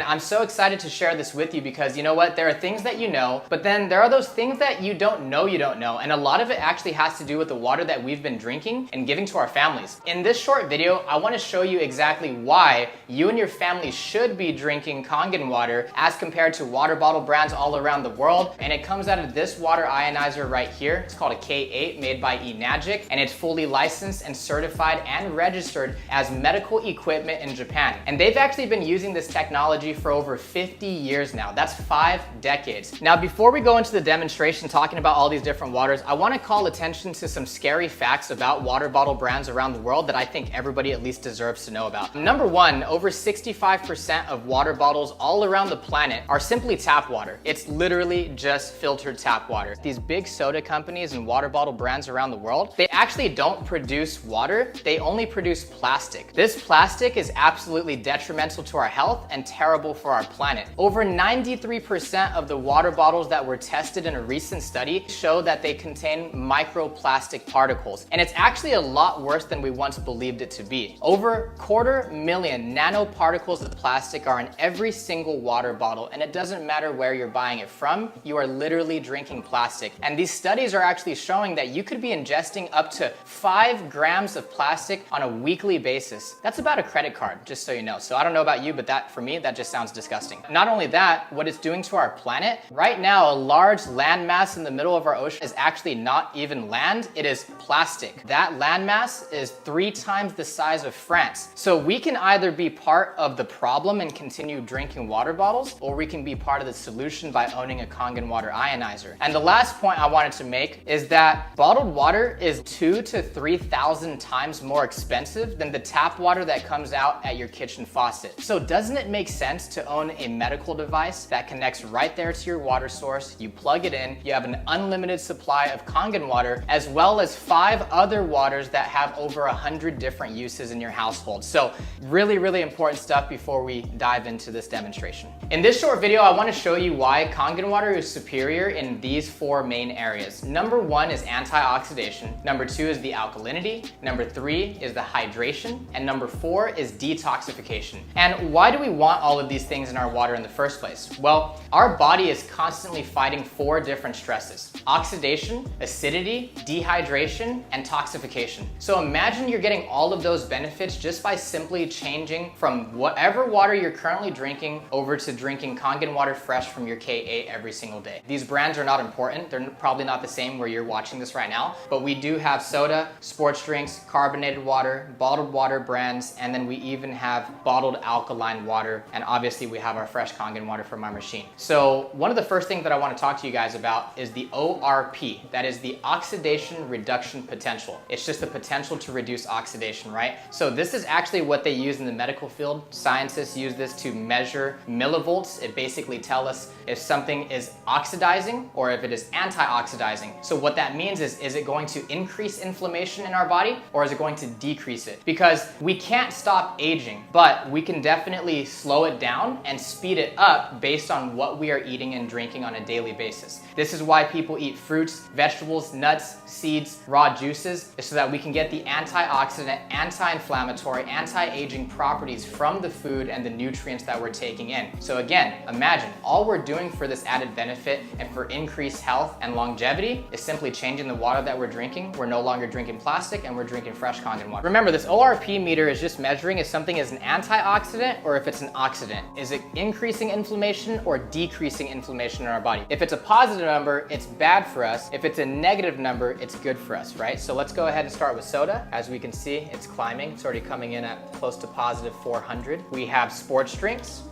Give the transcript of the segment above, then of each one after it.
I'm so excited to share this with you because you know what? There are things that you know, but then there are those things that you don't know, and a lot of it actually has to do with the water that we've been drinking and giving to our families. In this short video, I want to show you exactly why you and your family should be drinking Kangen water as compared to water bottle brands all around the world. And it comes out of this water ionizer right here. It's called a K8, made by eNagic, and it's fully licensed and certified and registered as medical equipment in Japan. And they've actually been using this technology for over 50 years now. That's 5 decades. Now, before we go into the demonstration talking about all these different waters, I want to call attention to some scary facts about water bottle brands around the world that I think everybody at least deserves to know about. Number one, over 65% of water bottles all around the planet are simply tap water. It's literally just filtered tap water. These big soda companies and water bottle brands around the world, they actually don't produce water, they only produce plastic. This plastic is absolutely detrimental to our health and terrible for our planet. Over 93% of the water bottles that were tested in a recent study show that they contain microplastic particles. And it's actually a lot worse than we once believed it to be. Over 250,000 nanoparticles of plastic are in every single water bottle, and it doesn't matter where you're buying it from, you are literally drinking plastic. And these studies are actually showing that you could be ingesting up to 5 grams of plastic on a weekly basis. That's about a credit card, just so you know. So I don't know about you, but that for me, that just sounds disgusting. Not only that, what it's doing to our planet, right now a large landmass in the middle of our ocean is actually not even land, it is plastic. That landmass is 3 times the size of France. So we can either be part of the problem and continue drinking water bottles, or we can be part of the solution by owning a Kangen water ionizer. And the last point I wanted to make is that bottled water is 2,000 to 3,000 times more expensive than the tap water that comes out at your kitchen faucet. So doesn't it make sense to own a medical device that connects right there to your water source? You plug it in, you have an unlimited supply of Kangen water, as well as 5 other waters that have over 100 different uses in your household. So really important stuff before we dive into this demonstration. In this short video, I want to show you why Kangen water is superior in these 4 main areas. Number 1 is antioxidation. Number 2 is the alkalinity. Number 3 is the hydration. And number 4 is detoxification. And why do we want all of these things in our water in the first place? Well, our body is constantly fighting 4 different stresses: oxidation, acidity, dehydration, and toxification. So imagine you're getting all of those benefits just by simply changing from whatever water you're currently drinking over to drinking Kangen water fresh from your K8 every single day. These brands are not important. They're probably not the same where you're watching this right now, but we do have soda, sports drinks, carbonated water, bottled water brands, and then we even have bottled alkaline water, and obviously we have our fresh Kangen water from our machine. So one of the first things that I want to talk to you guys about is the ORP. That is the oxidation reduction potential. It's just the potential to reduce oxidation, right? So this is actually what they use in the medical field. Scientists use this to measure millivolts. It basically tells us if something is oxidizing or if it is antioxidizing. So what that means is it going to increase inflammation in our body, or is it going to decrease it? Because we can't stop aging, but we can definitely slow it down and speed it up based on what we are eating and drinking on a daily basis. This is why people eat fruits, vegetables, nuts, seeds, raw juices, so that we can get the antioxidant, anti-inflammatory, anti-aging properties from the food and the nutrients that we're taking in. So again, imagine all we're doing for this added benefit and for increased health and longevity is simply changing the water that we're drinking. We're no longer drinking plastic and we're drinking fresh Kangen water. Remember, this ORP meter is just measuring if something is an antioxidant or if it's an oxidant. Is it increasing inflammation or decreasing inflammation in our body? If it's a positive number, it's bad for us. If it's a negative number, it's good for us, right? So let's go ahead and start with soda. As we can see, it's climbing. It's already coming in at close to positive 400. We have sports drinks.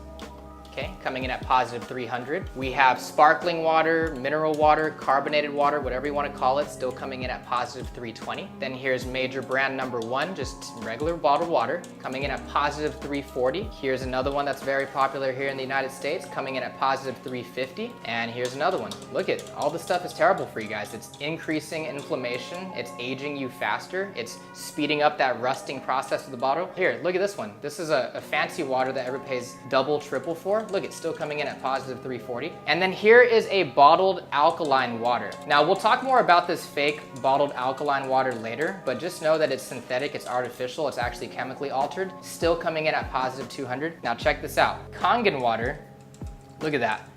Okay, coming in at positive 300. We have sparkling water, mineral water, carbonated water, whatever you want to call it, still coming in at positive 320. Then here's major brand number 1, just regular bottled water, coming in at positive 340. Here's another one that's very popular here in the United States, coming in at positive 350. And here's another one. Look at all this stuff is terrible for you guys. It's increasing inflammation, it's aging you faster, it's speeding up that rusting process of the bottle. Here, look at this one. This is a fancy water that everybody pays double, triple for. Look, it's still coming in at positive 340. And then here is a bottled alkaline water. Now we'll talk more about this fake bottled alkaline water later, but just know that it's synthetic, it's artificial, it's actually chemically altered, still coming in at positive 200. Now check this out. Kangen water, look at that.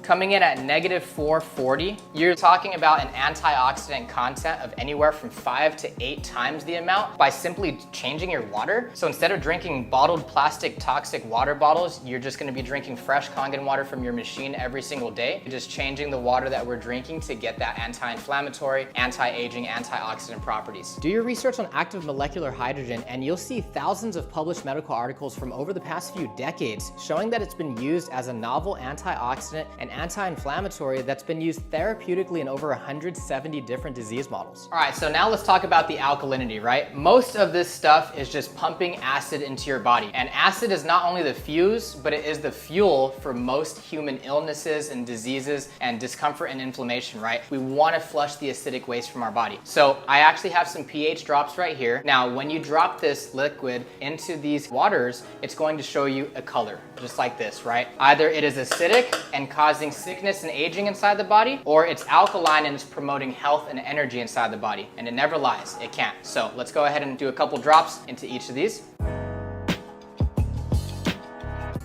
Coming in at negative 440, you're talking about an antioxidant content of anywhere from 5 to 8 times the amount by simply changing your water. So instead of drinking bottled plastic toxic water bottles, you're just gonna be drinking fresh Kangen water from your machine every single day. You're just changing the water that we're drinking to get that anti-inflammatory, anti-aging, antioxidant properties. Do your research on active molecular hydrogen and you'll see thousands of published medical articles from over the past few decades showing that it's been used as a novel antioxidant and anti-inflammatory that's been used therapeutically in over 170 different disease models. All right, so now let's talk about the alkalinity, right? Most of this stuff is just pumping acid into your body. And acid is not only the fuse, but it is the fuel for most human illnesses and diseases and discomfort and inflammation, right? We want to flush the acidic waste from our body. So I actually have some pH drops right here. Now, when you drop this liquid into these waters, it's going to show you a color, just like this, right? Either it is acidic and causing sickness and aging inside the body, or it's alkaline and it's promoting health and energy inside the body. And it never lies, it can't. So let's go ahead and do a couple drops into each of these.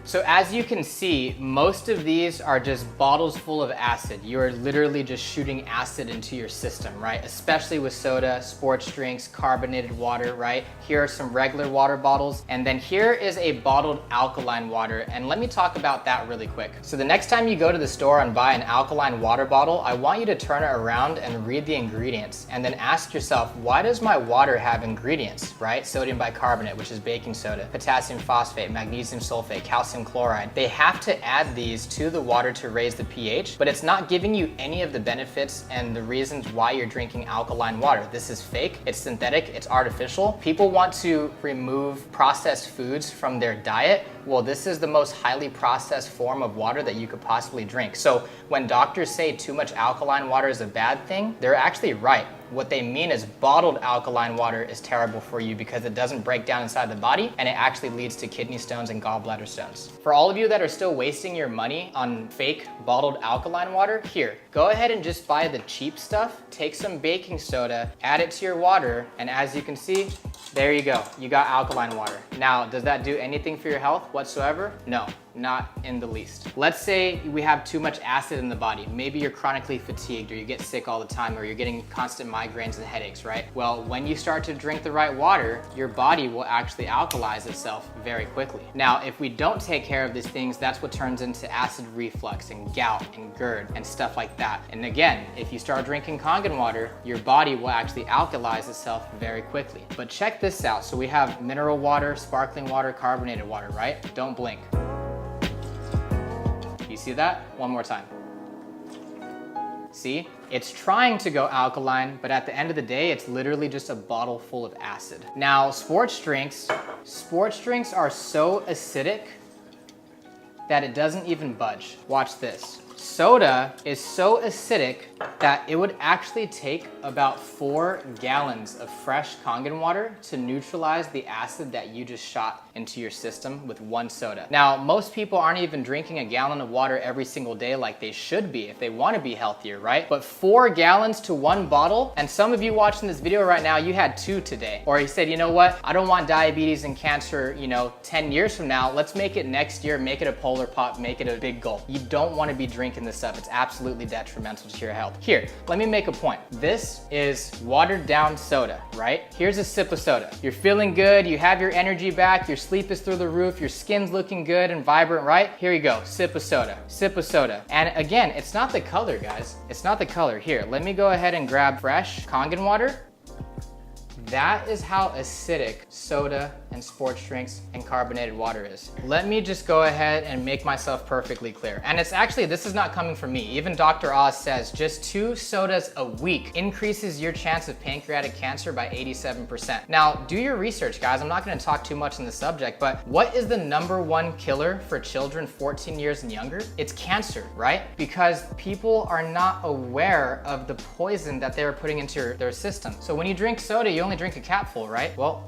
So as you can see, most of these are just bottles full of acid. You're literally just shooting acid into your system, right? Especially with soda, sports drinks, carbonated water, right? Here are some regular water bottles. And then here is a bottled alkaline water. And let me talk about that really quick. So the next time you go to the store and buy an alkaline water bottle, I want you to turn it around and read the ingredients. And then ask yourself, why does my water have ingredients, right? Sodium bicarbonate, which is baking soda, potassium phosphate, magnesium sulfate, calcium chloride. They have to add these to the water to raise the pH, but it's not giving you any of the benefits and the reasons why you're drinking alkaline water. This is fake, it's synthetic, it's artificial. People want to remove processed foods from their diet. Well, this is the most highly processed form of water that you could possibly drink. So when doctors say too much alkaline water is a bad thing, they're actually right. What they mean is bottled alkaline water is terrible for you because it doesn't break down inside the body and it actually leads to kidney stones and gallbladder stones. For all of you that are still wasting your money on fake bottled alkaline water, here, go ahead and just buy the cheap stuff, take some baking soda, add it to your water, and as you can see, there you go, you got alkaline water. Now, does that do anything for your health whatsoever? No. Not in the least. Let's say we have too much acid in the body. Maybe you're chronically fatigued or you get sick all the time or you're getting constant migraines and headaches, right? Well, when you start to drink the right water, your body will actually alkalize itself very quickly. Now, if we don't take care of these things, that's what turns into acid reflux and gout and GERD and stuff like that. And again, if you start drinking Kangen water, your body will actually alkalize itself very quickly. But check this out. So we have mineral water, sparkling water, carbonated water, right? Don't blink. You see that? One more time. See? It's trying to go alkaline, but at the end of the day, it's literally just a bottle full of acid. Now, sports drinks are so acidic that it doesn't even budge. Watch this. Soda is so acidic that it would actually take about 4 gallons of fresh Kangen water to neutralize the acid that you just shot into your system with one soda. Now, most people aren't even drinking a gallon of water every single day like they should be if they want to be healthier, right? But 4 gallons to 1 bottle, and some of you watching this video right now, you had 2 today. Or you said, you know what? I don't want diabetes and cancer, 10 years from now. Let's make it next year, make it a polar pop, make it a big goal. You don't want to be drinking this stuff. It's absolutely detrimental to your health. Here, let me make a point. This is watered down soda, right? Here's a sip of soda. You're feeling good, you have your energy back, your sleep is through the roof, your skin's looking good and vibrant, right? Here you go, sip of soda, sip of soda. And again, it's not the color, guys. It's not the color. Here, let me go ahead and grab fresh Kangen water. That is how acidic soda and sports drinks and carbonated water is. Let me just go ahead and make myself perfectly clear. And it's actually, this is not coming from me. Even Dr. Oz says just 2 sodas a week increases your chance of pancreatic cancer by 87%. Now, do your research, guys. I'm not gonna talk too much on the subject, but what is the #1 killer for children 14 years and younger? It's cancer, right? Because people are not aware of the poison that they're putting into their system. So when you drink soda, you only drink a capful, right? Well,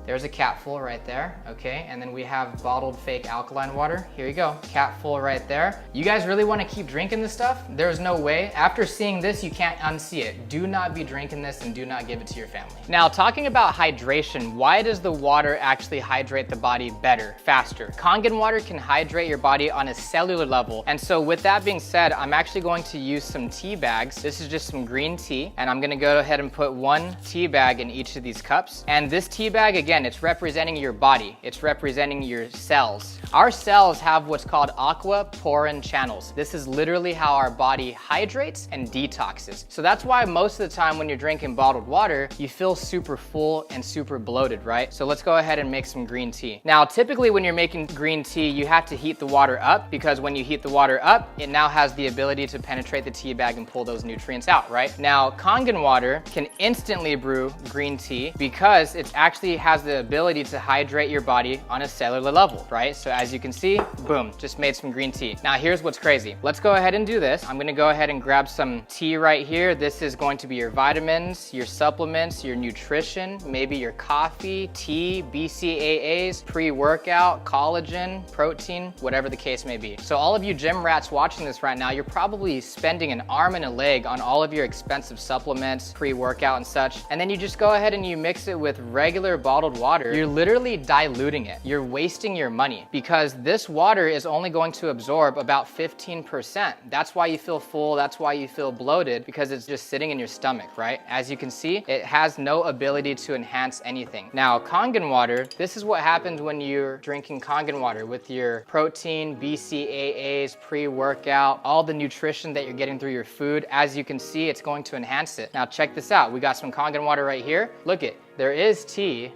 There's a cap full right there, okay? And then we have bottled fake alkaline water. Here you go, cap full right there. You guys really wanna keep drinking this stuff? There's no way. After seeing this, you can't unsee it. Do not be drinking this and do not give it to your family. Now, talking about hydration, why does the water actually hydrate the body better, faster? Kangen water can hydrate your body on a cellular level. And so with that being said, I'm actually going to use some tea bags. This is just some green tea, and I'm gonna go ahead and put one tea bag in each of these cups. And this tea bag, again, it's representing your body. It's representing your cells. Our cells have what's called aquaporin channels. This is literally how our body hydrates and detoxes. So that's why most of the time when you're drinking bottled water, you feel super full and super bloated, right? So let's go ahead and make some green tea. Now, typically when you're making green tea, you have to heat the water up, because when you heat the water up, it now has the ability to penetrate the tea bag and pull those nutrients out, right? Now, Kangen water can instantly brew green tea because it actually has the ability to hydrate your body on a cellular level, right? So as you can see, boom, just made some green tea. Now here's what's crazy. Let's go ahead and do this. I'm gonna go ahead and grab some tea right here. This is going to be your vitamins, your supplements, your nutrition, maybe your coffee, tea, BCAAs, pre-workout, collagen, protein, whatever the case may be. So all of you gym rats watching this right now, you're probably spending an arm and a leg on all of your expensive supplements, pre-workout and such, and then you just go ahead and you mix it with regular bottled water. You're literally diluting it. You're wasting your money, because this water is only going to absorb about 15%. That's why you feel full, that's why you feel bloated, because it's just sitting in your stomach, right? As you can see, it has no ability to enhance anything. Now, Kangen water, this is what happens when you're drinking Kangen water with your protein, BCAAs, pre-workout, all the nutrition that you're getting through your food. As you can see, it's going to enhance it. Now check this out. We got some Kangen water right here. Look it, there is tea.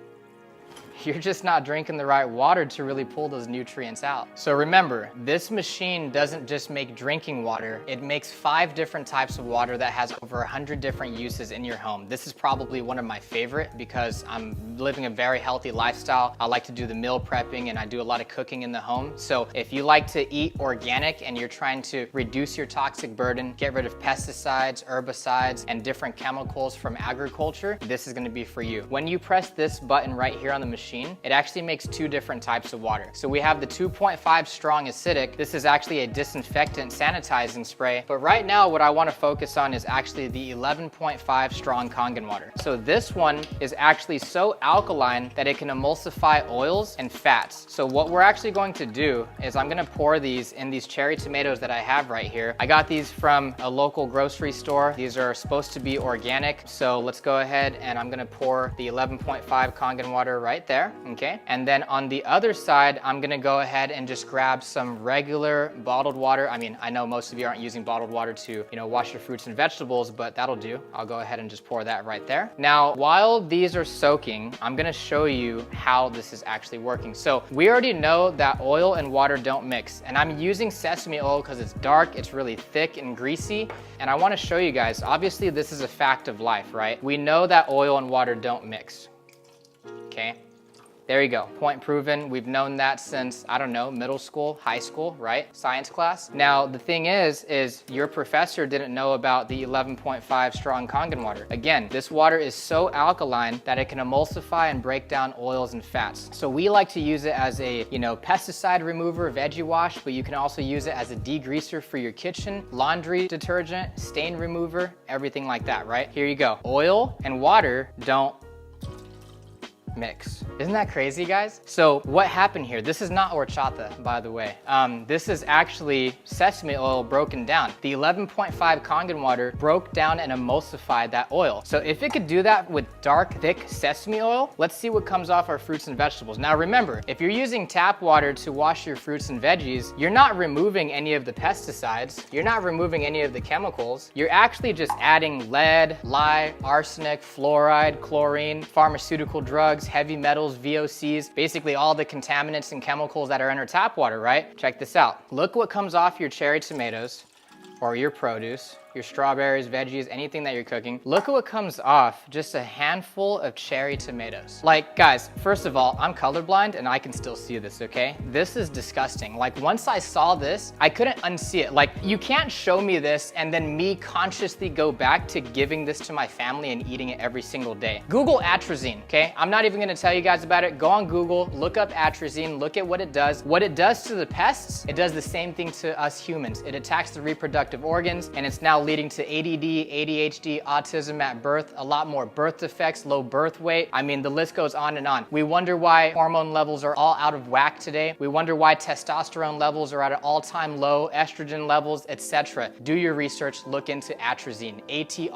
You're just not drinking the right water to really pull those nutrients out. So remember, this machine doesn't just make drinking water, it makes 5 different types of water that has over 100 different uses in your home. This is probably one of my favorite because I'm living a very healthy lifestyle. I like to do the meal prepping and I do a lot of cooking in the home. So if you like to eat organic and you're trying to reduce your toxic burden, get rid of pesticides, herbicides, and different chemicals from agriculture, this is gonna be for you. When you press this button right here on the machine, it actually makes 2 different types of water. So we have the 2.5 strong acidic. This is actually a disinfectant sanitizing spray. But right now, what I want to focus on is actually the 11.5 strong Kangen water. So this one is actually so alkaline that it can emulsify oils and fats. So what we're actually going to do is I'm going to pour these in these cherry tomatoes that I have right here. I got these from a local grocery store. These are supposed to be organic. So let's go ahead and I'm going to pour the 11.5 Kangen water right there. Okay, and then on the other side, I'm gonna go ahead and just grab some regular bottled water. I mean, I know most of you aren't using bottled water to, wash your fruits and vegetables, but that'll do. I'll go ahead and just pour that right there. Now, while these are soaking, I'm gonna show you how this is actually working. So we already know that oil and water don't mix, and I'm using sesame oil because it's dark, it's really thick and greasy, and I wanna show you guys, obviously this is a fact of life, right? We know that oil and water don't mix, okay? There you go, point proven. We've known that since, I don't know, middle school, high school, right? Science class. Now, the thing is your professor didn't know about the 11.5 strong Kangen water. Again, this water is so alkaline that it can emulsify and break down oils and fats. So we like to use it as a, pesticide remover, veggie wash, but you can also use it as a degreaser for your kitchen, laundry detergent, stain remover, everything like that, right? Here you go. Oil and water don't mix. Isn't that crazy, guys? So what happened here? This is not horchata, by the way. This is actually sesame oil broken down. The 11.5 Kangen water broke down and emulsified that oil. So if it could do that with dark, thick sesame oil, let's see what comes off our fruits and vegetables. Now remember, if you're using tap water to wash your fruits and veggies, you're not removing any of the pesticides. You're not removing any of the chemicals. You're actually just adding lead, lye, arsenic, fluoride, chlorine, pharmaceutical drugs, heavy metals, VOCs, basically all the contaminants and chemicals that are in our tap water, right? Check this out. Look what comes off your cherry tomatoes or your produce. your strawberries, veggies, anything that you're cooking. Look at what comes off, just a handful of cherry tomatoes. Like, guys, first of all, I'm colorblind and I can still see this, okay? This is disgusting. Like, once I saw this, I couldn't unsee it. Like, you can't show me this and then me consciously go back to giving this to my family and eating it every single day. Google atrazine, okay? I'm not even gonna tell you guys about it. Go on Google, look up atrazine, look at what it does. What it does to the pests, it does the same thing to us humans. It attacks the reproductive organs, and it's now leading to ADD, ADHD, autism at birth, a lot more birth defects, low birth weight. I mean, the list goes on and on. We wonder why hormone levels are all out of whack today. We wonder why testosterone levels are at an all-time low, estrogen levels, etc. Do your research, look into atrazine, A-T-R-A-Z-I-N-E,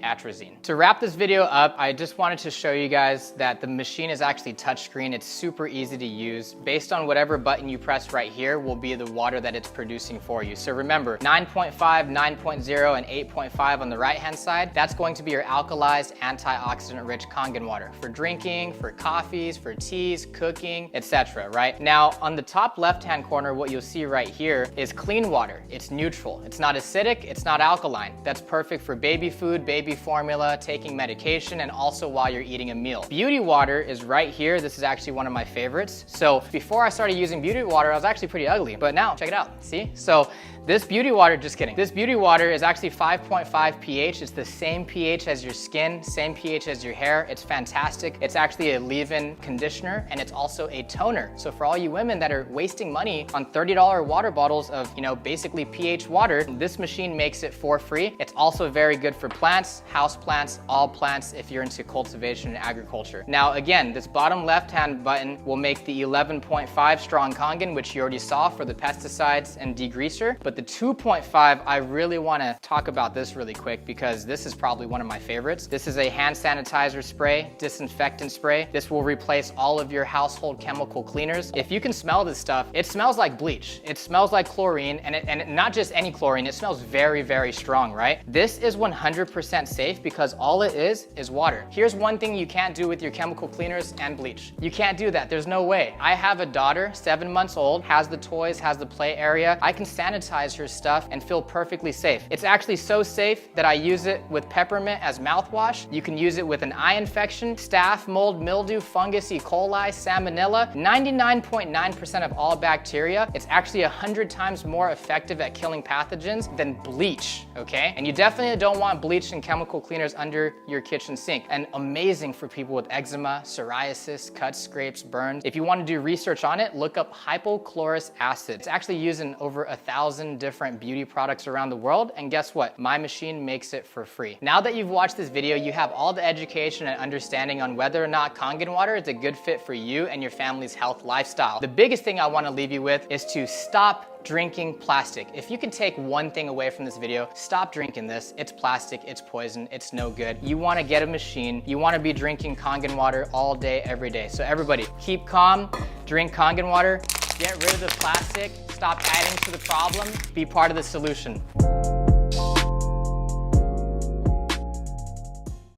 atrazine. To wrap this video up, I just wanted to show you guys that the machine is actually touchscreen. It's super easy to use. Based on whatever button you press right here will be the water that it's producing for you. So remember, 9.5, 9.0, and 8.5 on the right-hand side, that's going to be your alkalized, antioxidant-rich Kangen water for drinking, for coffees, for teas, cooking, etc., right? Now, on the top left-hand corner, what you'll see right here is clean water. It's neutral. It's not acidic, it's not alkaline. That's perfect for baby food, baby formula, taking medication, and also while you're eating a meal. Beauty water is right here. This is actually one of my favorites. So before I started using beauty water, I was actually pretty ugly, but now check it out, see? So this beauty water, just kidding. This beauty water is actually 5.5 pH. It's the same pH as your skin, same pH as your hair. It's fantastic. It's actually a leave-in conditioner, and it's also a toner. So for all you women that are wasting money on $30 water bottles of, basically pH water, this machine makes it for free. It's also very good for plants, house plants, all plants if you're into cultivation and agriculture. Now again, this bottom left-hand button will make the 11.5 strong Kangen, which you already saw for the pesticides and degreaser. But the 2.5, I really want to talk about this really quick because this is probably one of my favorites. This is a hand sanitizer spray, disinfectant spray. This will replace all of your household chemical cleaners. If you can smell this stuff, it smells like bleach. It smells like chlorine, and not just any chlorine, it smells very, very strong, right? This is 100% safe because all it is water. Here's one thing you can't do with your chemical cleaners and bleach. You can't do that. There's no way. I have a daughter, 7 months old, has the toys, has the play area. I can sanitize her stuff and feel perfectly safe. It's actually so safe that I use it with peppermint as mouthwash. You can use it with an eye infection, staph, mold, mildew, fungus, E. coli, salmonella, 99.9% of all bacteria. It's actually 100 times more effective at killing pathogens than bleach, okay? And you definitely don't want bleach and chemical cleaners under your kitchen sink. And amazing for people with eczema, psoriasis, cuts, scrapes, burns. If you want to do research on it, look up hypochlorous acid. It's actually used in over 1,000 different beauty products around the world, and guess what? My machine makes it for free. Now that you've watched this video, you have all the education and understanding on whether or not Kangen water is a good fit for you and your family's health lifestyle. The biggest thing I want to leave you with is to stop drinking plastic. If you can take one thing away from this video, stop drinking this. It's plastic, it's poison, it's no good. You want to get a machine. You want to be drinking Kangen water all day, every day. So everybody, keep calm, drink Kangen water, get rid of the plastic, stop adding to the problem, be part of the solution.